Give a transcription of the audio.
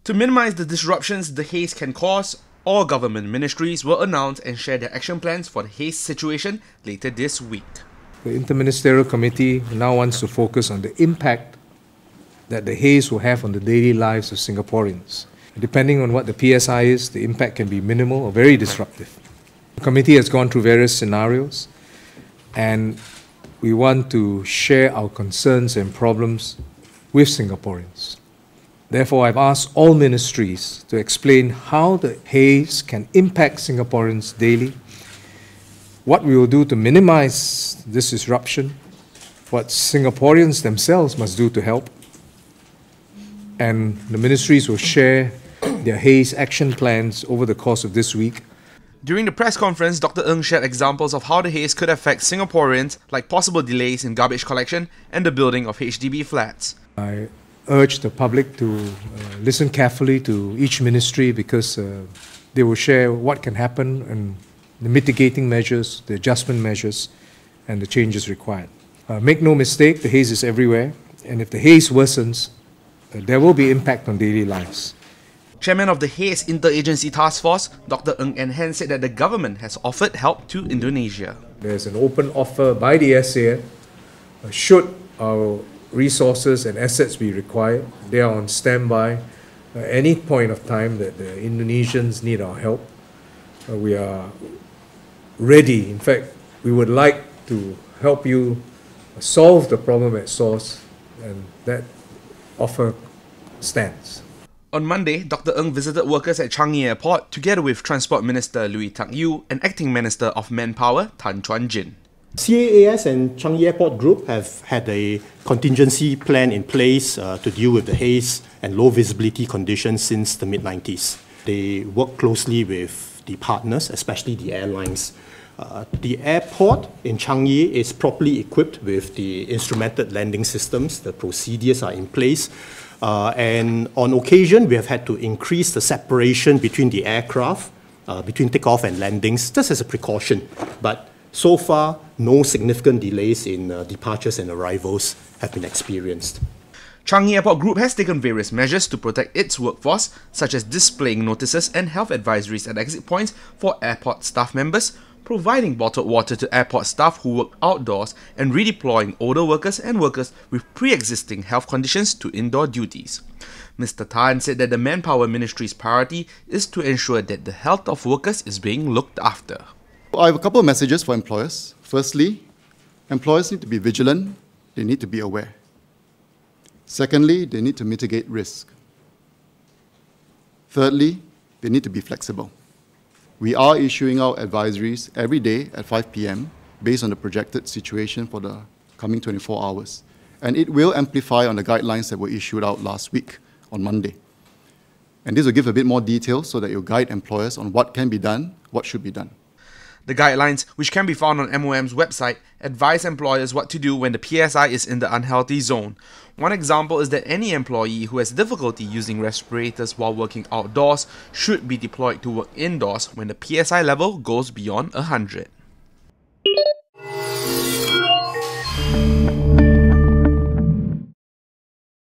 To minimize the disruptions the haze can cause, all government ministries will announce and share their action plans for the haze situation later this week. The Interministerial Committee now wants to focus on the impact that the haze will have on the daily lives of Singaporeans. Depending on what the PSI is, the impact can be minimal or very disruptive. The committee has gone through various scenarios, and we want to share our concerns and problems with Singaporeans. Therefore, I've asked all ministries to explain how the haze can impact Singaporeans daily, what we will do to minimize this disruption, what Singaporeans themselves must do to help, and the ministries will share their haze action plans over the course of this week. During the press conference, Dr. Ng shared examples of how the haze could affect Singaporeans, like possible delays in garbage collection and the building of HDB flats. I urge the public to listen carefully to each ministry because they will share what can happen and the mitigating measures, the adjustment measures, and the changes required. Make no mistake, the haze is everywhere, and if the haze worsens, there will be impact on daily lives. Chairman of the Haze Interagency Task Force, Dr. Ng Eng Hen, said that the government has offered help to Indonesia. There's an open offer by the SAN. Should our resources and assets be required, they are on standby at any point of time that the Indonesians need our help. We are ready. In fact, we would like to help you solve the problem at source, and that offer stands. On Monday, Dr. Ng visited workers at Changi Airport together with Transport Minister Louis Tak Yew and Acting Minister of Manpower Tan Chuan Jin. CAAS and Changi Airport Group have had a contingency plan in place to deal with the haze and low visibility conditions since the mid-90s. They work closely with the partners, especially the airlines. The airport in Changi is properly equipped with the instrumented landing systems. The procedures are in place. And on occasion, we have had to increase the separation between the aircraft, between takeoff and landings, just as a precaution. But so far, no significant delays in departures and arrivals have been experienced. Changi Airport Group has taken various measures to protect its workforce, such as displaying notices and health advisories at exit points for airport staff members, providing bottled water to airport staff who work outdoors, and redeploying older workers and workers with pre-existing health conditions to indoor duties. Mr. Tan said that the Manpower Ministry's priority is to ensure that the health of workers is being looked after. I have a couple of messages for employers. Firstly, employers need to be vigilant, they need to be aware. Secondly, they need to mitigate risk. Thirdly, they need to be flexible. We are issuing out advisories every day at 5 p.m. based on the projected situation for the coming 24 hours. And it will amplify on the guidelines that were issued out last week on Monday. And this will give a bit more detail so that you'll guide employers on what can be done, what should be done. The guidelines, which can be found on MOM's website, advise employers what to do when the PSI is in the unhealthy zone. One example is that any employee who has difficulty using respirators while working outdoors should be deployed to work indoors when the PSI level goes beyond 100.